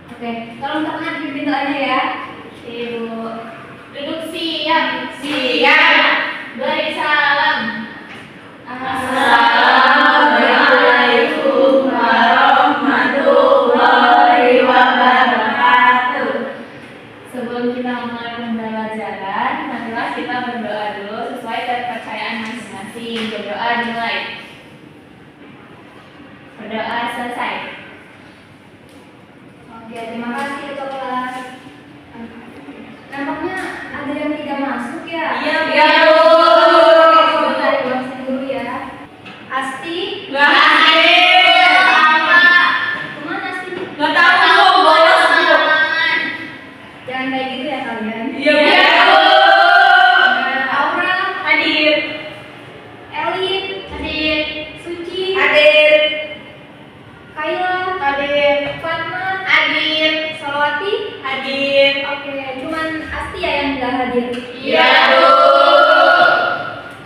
Oke, tolong teman pimpin doanya ya. Ibu duduk siap. Beri salam. Assalamualaikum warahmatullahi wabarakatuh. Sebelum kita mulai pembelajaran, marilah kita berdoa dulu sesuai kepercayaan masing-masing. Berdoa dimulai. Berdoa selesai. Oke, terima kasih ketua kelas. Nampaknya ada yang tidak masuk ya? Iya, Sebentar, dibawasin dulu ya. Asti? Nggak hadir. Apa? Kemana Asti? Nggak tahu, bolos Bu. Jangan kayak gitu ya kalian. Iya, Bu. Aura? Hadir. Elin? Hadir. Suci? Hadir. Kayla? Hadir. Fatma? Hadir. Solawati? Hadir. Oke, cuman Asti ya yang nggak hadir. Iya, Bu.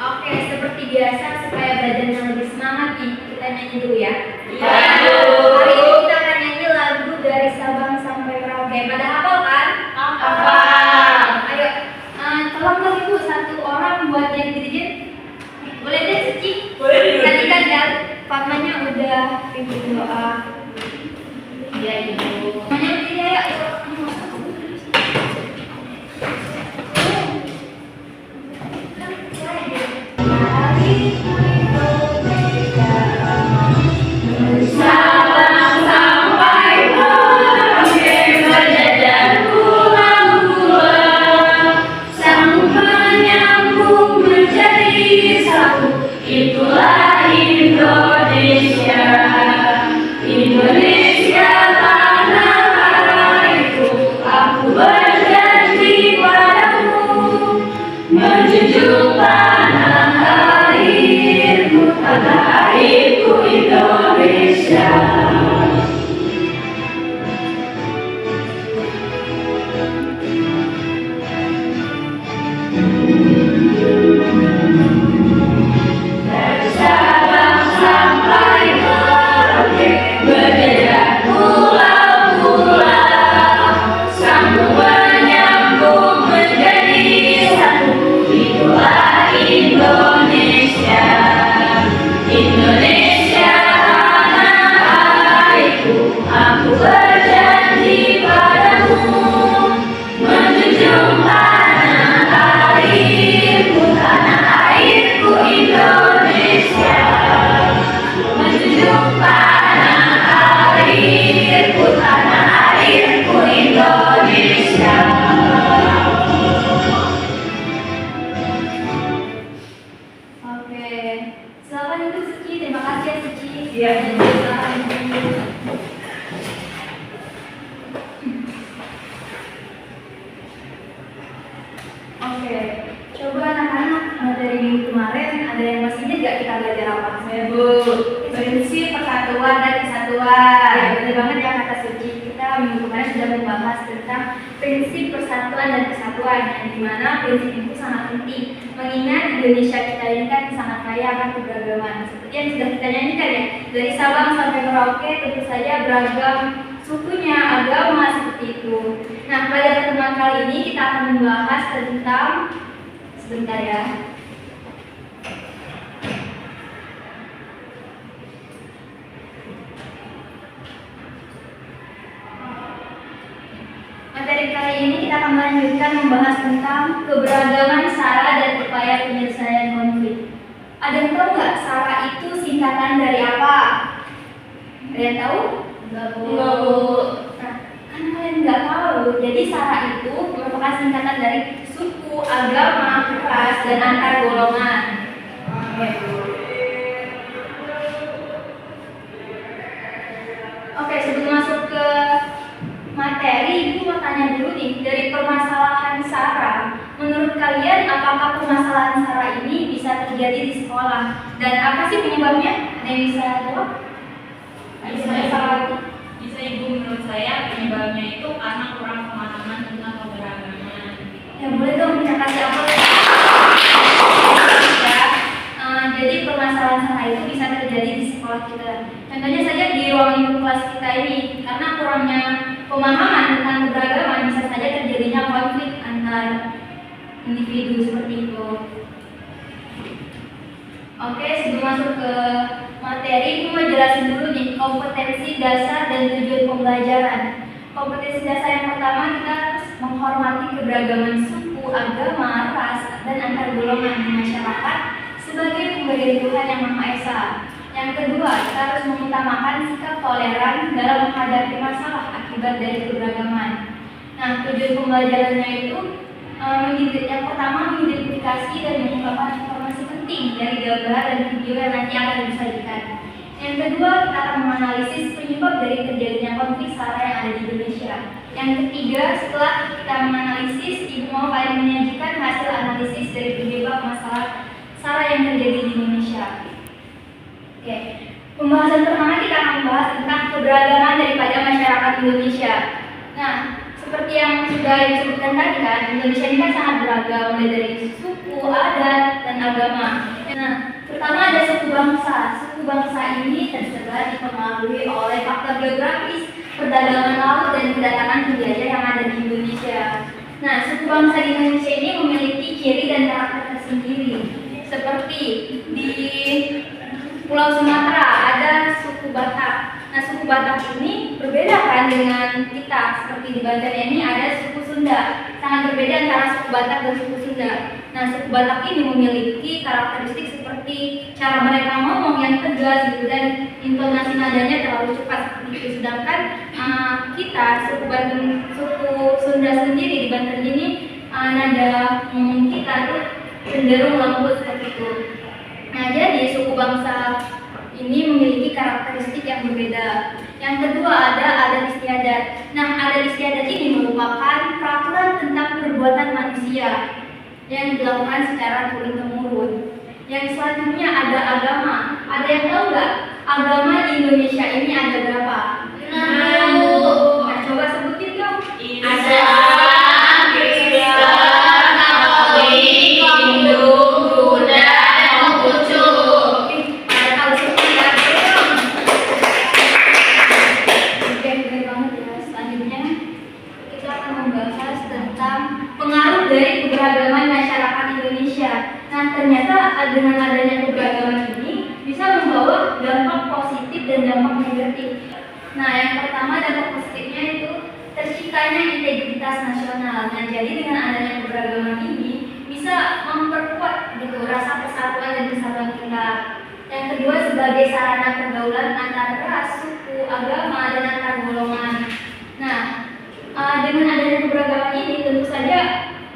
Oke, seperti biasa supaya belajarnya lebih semangat nih, kita nyanyi dulu ya. Iya, Bu. Hari ini kita akan nyanyi lagu dari Sabang sampai Merauke. Pada hafal kan? Hafal. Ayo, tolong dong Ibu satu orang buat yang dirjen. Boleh deh Suci? Boleh deh. Tadi kan ya, Fatmanya udah pimpin doa. Iya Ibu. Semuanya berdiri ya. Sabang sampai Merauke berjajar pulang-pulang, sambung menyambung menjadi satu. Itulah Indonesia. Indonesia tanah airku, aku berjanji padamu, menjunjung tanah airku, tanah airku Indonesia. Dari Sabang sampai Merauke berjajar pulau-pulau, sambung menyambung menjadi satu. Itulah Indonesia. Indonesia tanah airku, aku berjanji padamu, menjunjung tanah airku, tanah airku Indonesia. Menjunjung tanah airku, tanah airku Indonesia. Oke, silakan Ibu Suci. Terima kasih ya Suci. Iya. Silakan Ibu. Oke, coba anak-anak dari minggu kemarin ada yang masih ingat gak kita belajar apa? Ya, Bu. Prinsip persatuan dan kesatuan. Ya, benar banget ya kata Suci. Kita minggu kemarin sudah membahas tentang prinsip persatuan dan kesatuan, yang dimana prinsip itu sangat penting. Mengingat Indonesia kita ini kan sangat kaya akan keberagaman. Seperti yang sudah kita nyanyikan ya, dari Sabang sampai Merauke tentu saja beragam sukunya, agama seperti itu. Nah, pada pertemuan kali ini kita akan membahas tentang sebentar ya. Materi kali ini kita akan melanjutkan membahas tentang keberagaman SARA dan upaya penyelesaian konflik. Ada yang tahu nggak SARA itu singkatan dari apa? Ada yang tahu? Enggak, Bu. Enggak, Bu. Nah, kan kalian nggak tahu. Jadi SARA itu merupakan singkatan dari suku, agama, ras, dan antar golongan. Oke. Oke, sebelum masuk ke materi, Ibu mau tanya dulu nih, dari permasalahan SARA, menurut kalian apakah permasalahan SARA ini bisa terjadi di sekolah? Dan apa sih penyebabnya? Ada yang bisa jawab? Bisa Ibu, menurut saya penyebabnya itu karena kurang pemahaman tentang keberagaman. Ya boleh dong kita kasih apa? Ya, jadi permasalahan SARA itu bisa terjadi di sekolah kita. Contohnya saja di ruang lingkup kelas kita ini, karena kurangnya pemahaman tentang keberagaman bisa saja terjadinya konflik antar individu seperti itu. Oke, sebelum masuk ke materi, aku mau jelasin dulu nih kompetensi dasar dan tujuan pembelajaran. Kompetensi dasar yang pertama, kita harus menghormati keberagaman suku, agama, ras, dan antar golongan di masyarakat sebagai pemberi Tuhan yang Maha Esa. Yang kedua, kita harus mengutamakan sikap toleran dalam menghadapi masalah akibat dari keberagaman. Nah, tujuan pembelajarannya itu yang pertama mengidentifikasi dan mengungkapkan informasi penting dari gambar dan video yang nanti akan disajikan. Yang kedua, kita akan menganalisis penyebab dari terjadinya konflik SARA yang ada di Indonesia. Yang ketiga, setelah kita menganalisis, Ibu mau kalian menyajikan hasil analisis dari penyebab masalah SARA yang terjadi di Indonesia. Oke, pembahasan pertama kita akan membahas tentang keberagaman daripada masyarakat Indonesia. Nah, seperti yang sudah disebutkan tadi kan, Indonesia ini kan sangat beragam, mulai dari suku, adat, dan agama. Nah, pertama ada suku bangsa. Suku bangsa ini tersebar dipengaruhi oleh faktor geografis, perdagangan laut, dan kedatangan penjajah yang ada di Indonesia. Nah, suku bangsa di Indonesia ini memiliki ciri dan karakter tersendiri. Seperti di Pulau Sumatera ada suku Batak. Nah, suku Batak ini berbeda kan dengan kita. Seperti di Banten ini ada suku Sunda. Sangat berbeda antara suku Batak dan suku Sunda. Nah, suku Batak ini memiliki karakteristik seperti cara mereka ngomong yang tegas gitu, dan intonasi nadanya terlalu cepat seperti itu. Sedangkan kita suku Sunda sendiri di Banten ini nada ngomong kita tuh cenderung lembut seperti itu. Nah, jadi suku bangsa ini memiliki karakteristik yang berbeda. Yang kedua ada adat istiadat. Nah, adat istiadat ini merupakan peraturan tentang perbuatan manusia yang dilakukan secara turun-temurun. Yang selanjutnya ada agama. Ada yang tahu nggak agama di Indonesia ini ada berapa? Nah, coba sebutin dong. Islam, Kristen, Katolik, Hindu, Buddha, dan Konghucu. Ada tahu sebutin dong. Oke, benar banget ya. Selanjutnya kita akan membahas tentang pengaruh dari keberagaman masyarakat Indonesia. Nah, ternyata dengan adanya keberagaman ini bisa membawa dampak positif dan dampak negatif. Nah, yang pertama dampak positifnya itu terciptanya integritas nasional. Nah, jadi dengan adanya keberagaman ini bisa memperkuat gitu rasa persatuan dan kesatuan kita. Yang kedua, sebagai sarana pergaulan antar ras, suku, agama, dan antar golongan. Nah, dengan adanya keberagaman ini tentu saja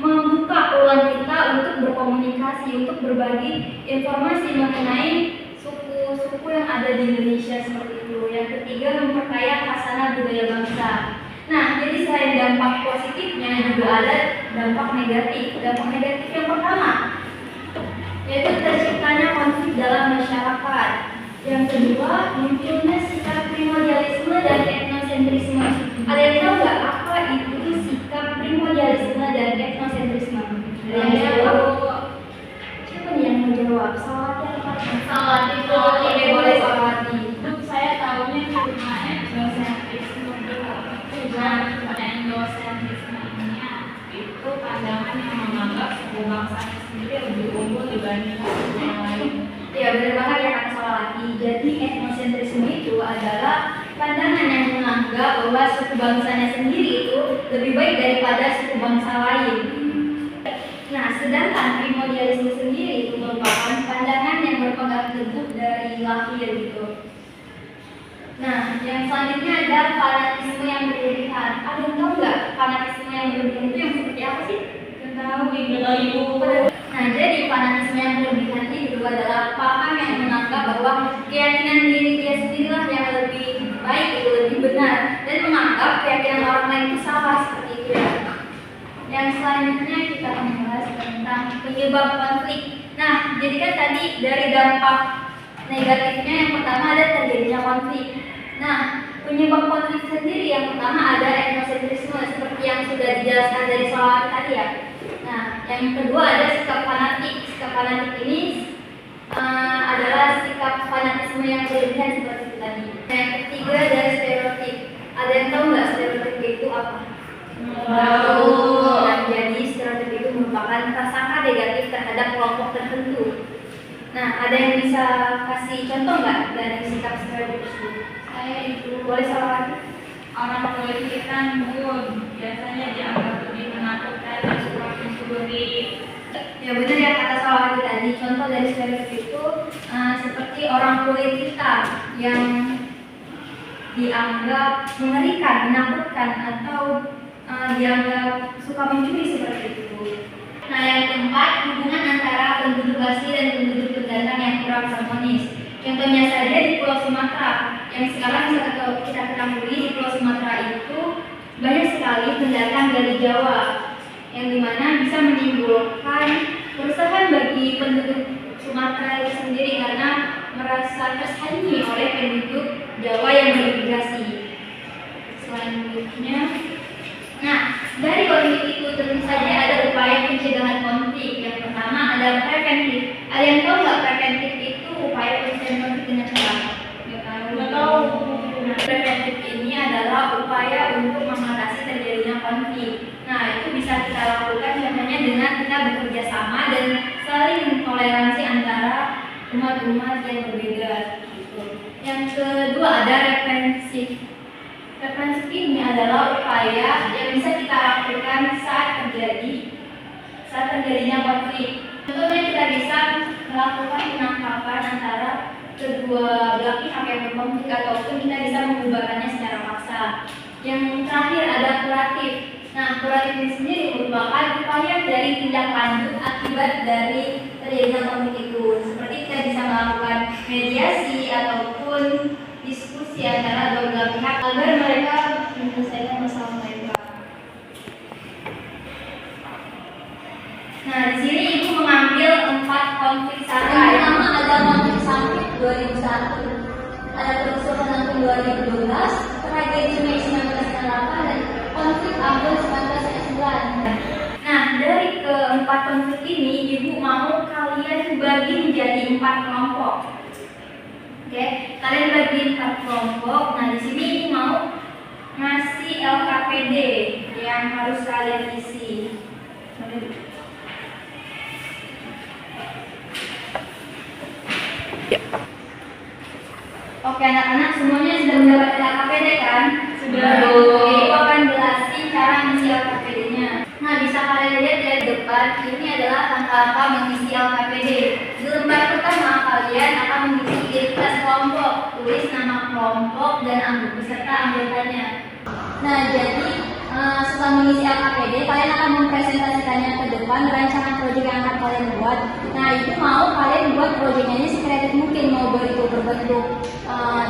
membuka peluang kita untuk berkomunikasi, untuk berbagi informasi mengenai suku-suku yang ada di Indonesia seperti itu. Yang ketiga, memperkaya khasanah budaya bangsa. Nah, jadi selain dampak positifnya juga ada dampak negatif. Dampak negatif yang pertama yaitu terciptanya konflik dalam masyarakat. Yang kedua, munculnya sikap primordialisme dan etnosentrisme. Ada yang tahu nggak apa itu sikap primordialisme dan etnosentrisme? Ada yang jawab? Siapa nih yang mau jawab? Salawati apa? Salawati. Oke, boleh Salawati. Saya tahunya cuma endosentrisme. Endosentrisme ini itu pandangan yang menganggap suku bangsanya sendiri lebih unggul dibandingkan suku yang lain. Ya, benar banget ya kata Salawati. Jadi etnosentrisme itu adalah pandangan yang menganggap bahwa suku bangsanya sendiri itu lebih baik daripada suku bangsa lain. Nah, sedangkan primordialisme sendiri itu merupakan pandangan yang berpegang teguh dari lahir gitu. Nah, yang selanjutnya ada fanatisme yang berlebihan. Ada yang tahu nggak fanatisme yang berlebihan itu yang seperti apa sih? Yang tahu ibu. Nah, jadi fanatisme yang berlebihan itu adalah paham yang menganggap bahwa keyakinan diri dia sendirilah yang lebih baik, itu lebih benar, dan menganggap keyakinan orang lain itu salah seperti itu ya. Yang selanjutnya kita akan membahas tentang penyebab konflik. Nah, jadi kan tadi dari dampak negatifnya yang pertama ada terjadinya konflik. Nah, penyebab konflik sendiri yang pertama ada etnosentrisme seperti yang sudah dijelaskan dari Salawati tadi ya. Nah, yang kedua ada sikap fanatik. Sikap fanatik ini adalah sikap fanatisme yang berlebihan seperti itu tadi. Nah, yang ketiga ada stereotip. Ada yang tahu nggak stereotip kayak apa? Membaur. Nah, jadi stereotip itu merupakan prasangka negatif terhadap kelompok tertentu. Nah, ada yang bisa kasih contoh nggak dari sikap stereotip tersebut? Saya itu Boleh salah satu? orang politik kan biasanya dianggap lebih menakutkan dan suka mencuri. Ya benar ya kata Salawati tadi. Contoh dari stereotip itu seperti orang kulit hitam yang dianggap mengerikan, menakutkan, atau dianggap suka mencuri seperti itu. Nah, yang keempat, hubungan antara penduduk asli dan penduduk pendatang yang kurang harmonis. Contohnya saja di Pulau Sumatera, yang sekarang bisa kita ketahui di Pulau Sumatera itu banyak sekali pendatang dari Jawa, yang dimana bisa menimbulkan keresahan bagi penduduk Sumatera itu sendiri karena merasa tersaingi oleh penduduk Jawa yang berimigrasi. Selanjutnya, nah dari konflik itu tentu saja ada upaya pencegahan konflik. Yang pertama adalah preventif. Ada yang tahu nggak preventif itu upaya pencegahan konflik dengan cara apa? Nggak tahu. Nah, preventif ini adalah upaya untuk mengatasi terjadinya konflik. Nah, itu bisa kita lakukan contohnya dengan kita bekerja sama dan saling toleransi antara umat-umat yang berbeda. Gitu. Yang kedua ada reprensif. Reprensif ini adalah upaya yang bisa kita lakukan saat terjadinya konflik. Contohnya kita bisa melakukan penangkapan antara kedua belah pihak yang berkonflik ataupun kita bisa membubarkannya secara paksa. Yang terakhir ada kuratif. Nah, kuratif ini sendiri merupakan upaya dari tindak lanjut akibat dari terjadinya konflik itu. Seperti kita bisa melakukan mediasi ataupun diskusi antara dua belah pihak agar mereka menyelesaikan masalah mereka. Nah, di sini ibu mengambil 4 konflik sarah. Yang pertama ada konflik Sampit 2001, ada kerusuhan tahun 2012, tragedi Mei 1998, dan konflik Ambon 1999. Nah, dari keempat konflik ini, ibu mau kalian bagi menjadi 4 kelompok. Oke, kalian bagi 4 kelompok. Nah, di sini ibu mau ngasih LKPD yang harus kalian isi. Oke, anak-anak semuanya sudah mendapatkan LKPD kan? Sudah. Oke, ibu akan jelasin cara mengisi LKPD-nya. Nah, bisa kalian lihat dari depan, ini adalah langkah-langkah mengisi LKPD. Di lembar pertama, kalian akan mengisi identitas kelompok, tulis nama kelompok dan beserta anggotanya. Nah, jadi setelah mengisi LKPD, kalian akan mempresentasikannya ke depan rancangan proyek yang akan kalian buat. Nah, itu mau kalian buat proyeknya ini sekreatif mungkin, mau itu berbentuk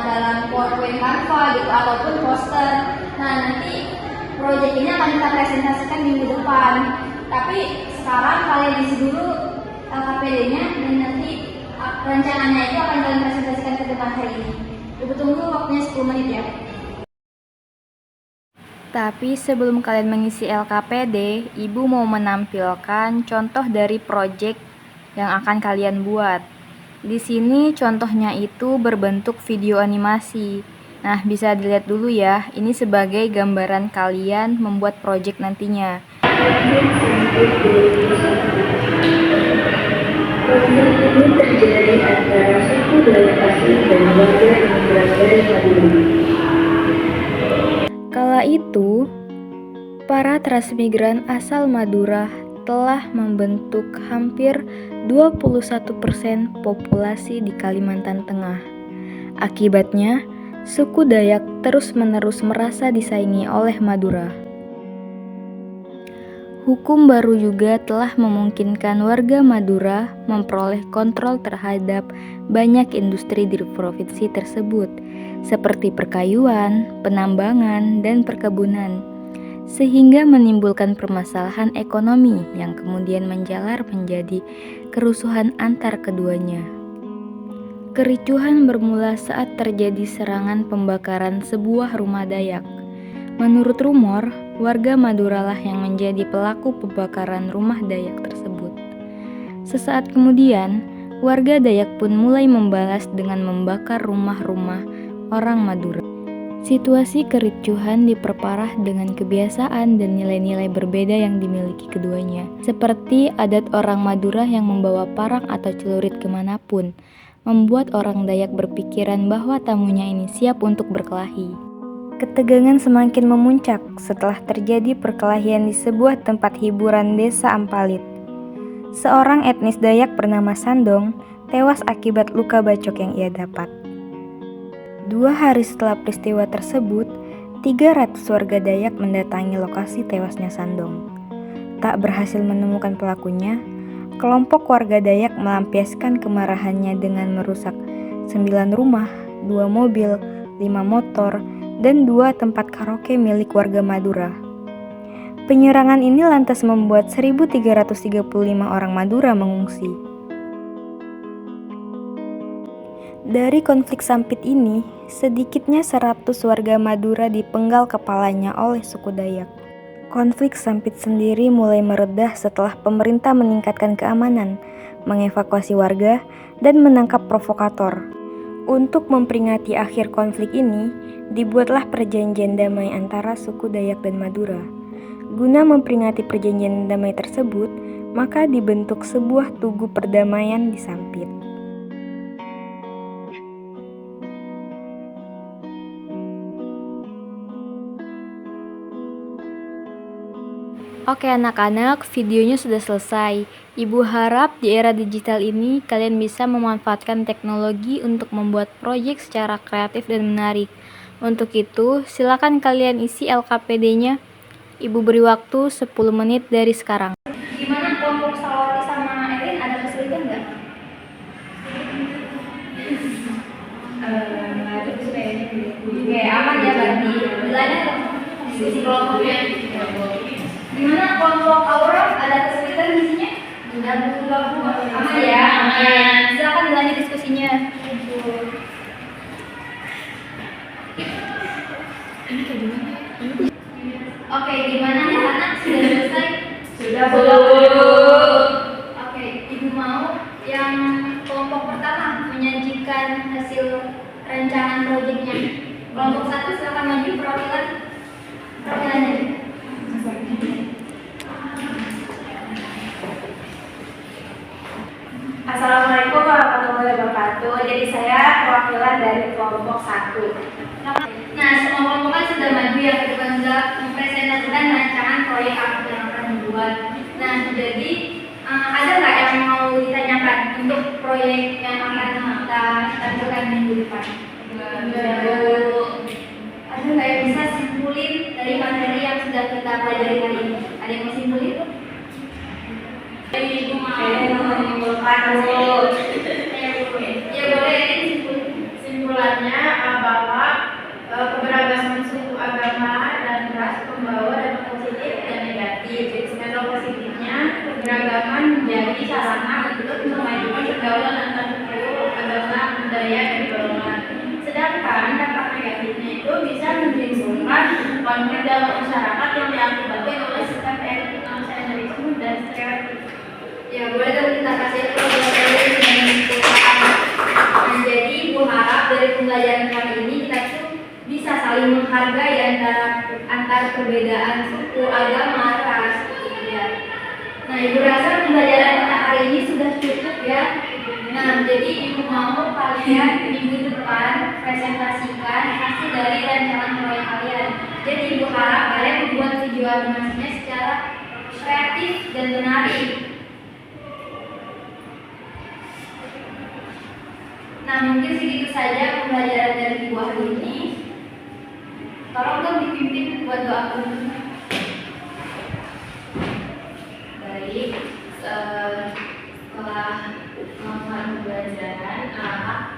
dalam PowerPoint Canva gitu ataupun poster. Nah, nanti proyek ini akan kita presentasikan minggu depan. Tapi sekarang kalian isi dulu LKPD-nya dan nanti rencananya itu akan kalian presentasikan ke depan hari ini. Ibu tunggu waktunya 10 menit ya. Tapi sebelum kalian mengisi LKPD, Ibu mau menampilkan contoh dari proyek yang akan kalian buat. Di sini contohnya itu berbentuk video animasi. Nah, bisa dilihat dulu ya. Ini sebagai gambaran kalian membuat proyek nantinya. Konflik ini terjadi antara suku Dayak asli dan warga imigran dari Madura. Kala itu, para transmigran asal Madura telah membentuk hampir 21% populasi di Kalimantan Tengah. Akibatnya, suku Dayak terus-menerus merasa disaingi oleh Madura. Hukum baru juga telah memungkinkan warga Madura memperoleh kontrol terhadap banyak industri di provinsi tersebut, seperti perkayuan, penambangan, dan perkebunan, sehingga menimbulkan permasalahan ekonomi yang kemudian menjalar menjadi kerusuhan antar keduanya. Kericuhan bermula saat terjadi serangan pembakaran sebuah rumah Dayak. Menurut rumor, warga Madura lah yang menjadi pelaku pembakaran rumah Dayak tersebut. Sesaat kemudian, warga Dayak pun mulai membalas dengan membakar rumah-rumah orang Madura. Situasi kericuhan diperparah dengan kebiasaan dan nilai-nilai berbeda yang dimiliki keduanya, seperti adat orang Madura yang membawa parang atau celurit kemanapun, membuat orang Dayak berpikiran bahwa tamunya ini siap untuk berkelahi. Ketegangan semakin memuncak setelah terjadi perkelahian di sebuah tempat hiburan desa Ampalit. Seorang etnis Dayak bernama Sandong tewas akibat luka bacok yang ia dapat. 2 hari setelah peristiwa tersebut, 300 warga Dayak mendatangi lokasi tewasnya Sandong. Tak berhasil menemukan pelakunya, kelompok warga Dayak melampiaskan kemarahannya dengan merusak 9 rumah, 2 mobil, 5 motor, dan 2 tempat karaoke milik warga Madura. Penyerangan ini lantas membuat 1.335 orang Madura mengungsi. Dari konflik sampit ini, sedikitnya 100 warga Madura dipenggal kepalanya oleh suku Dayak. Konflik sampit sendiri mulai meredah setelah pemerintah meningkatkan keamanan, mengevakuasi warga, dan menangkap provokator. Untuk memperingati akhir konflik ini, dibuatlah perjanjian damai antara suku Dayak dan Madura. Guna memperingati perjanjian damai tersebut, maka dibentuk sebuah tugu perdamaian di Sampit. Oke anak-anak, videonya sudah selesai. Ibu harap di era digital ini kalian bisa memanfaatkan teknologi untuk membuat proyek secara kreatif dan menarik. Untuk itu, silakan kalian isi LKPD-nya. Ibu beri waktu 10 menit dari sekarang. Gimana kelompok Salawati sama Erin, ada kesulitan nggak? Oke, aman ya berarti. Bilangnya diskusi kelompoknya. Gimana kelompok Aura, ada kesulitan isinya? Aman ya, aman. Silakan dilanjut diskusinya. Oke, gimana ya anak? Sudah selesai? Sudah. Oke, ibu mau yang kelompok pertama menyajikan hasil rancangan proyeknya. Kelompok 1 silakan maju perwakilannya. Assalamualaikum warahmatullahi wabarakatuh. Jadi saya perwakilan dari kelompok 1. Nah, semua kelompok kan sudah maju ya, bukan sudah mempresentasikan rancangan proyek apa yang akan dibuat. Nah, jadi ada nggak yang mau ditanyakan untuk proyek yang akan kita tampilkan minggu depan? Ada nggak yang bisa simpulin dari materi yang sudah kita pelajari hari ini? Ada yang mau simpulin? Ibu mau menyimpulkan dulu. Ya boleh, ini simpulin. Simpulannya bahwa keberagaman suku agama dan ras membawa dampak positif dan negatif. Dampak positifnya, keberagaman menjadi sarana untuk memajukan pergaulan antar suku, agama, budaya, dan golongan. Sedangkan dampak negatifnya itu bisa menimbulkan konflik dalam masyarakat yang diakibatkan oleh sikap etnosentrisme dan stereotip. Ya boleh dong kita kasih pelajaran dengan perusahaan. Nah, jadi ibu harap dari pembelajaran kali ini kita tuh bisa saling menghargai antar perbedaan suku, agama, ras, ya. Nah, ibu rasa pembelajaran kita hari ini sudah cukup ya. Nah, jadi ibu mau kalian minggu depan presentasikan hasil dari rancangan proyek kalian. Jadi ibu harap kalian membuat video animasinya secara kreatif dan menarik. Nah, mungkin segitu saja pembelajaran dari ibu hari ini. Tolong dong dipimpin buat doa penutup. Baik, setelah melakukan pembelajaran,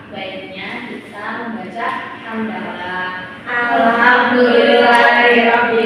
baiknya kita membaca hamdalah. Alhamdulillahirabbil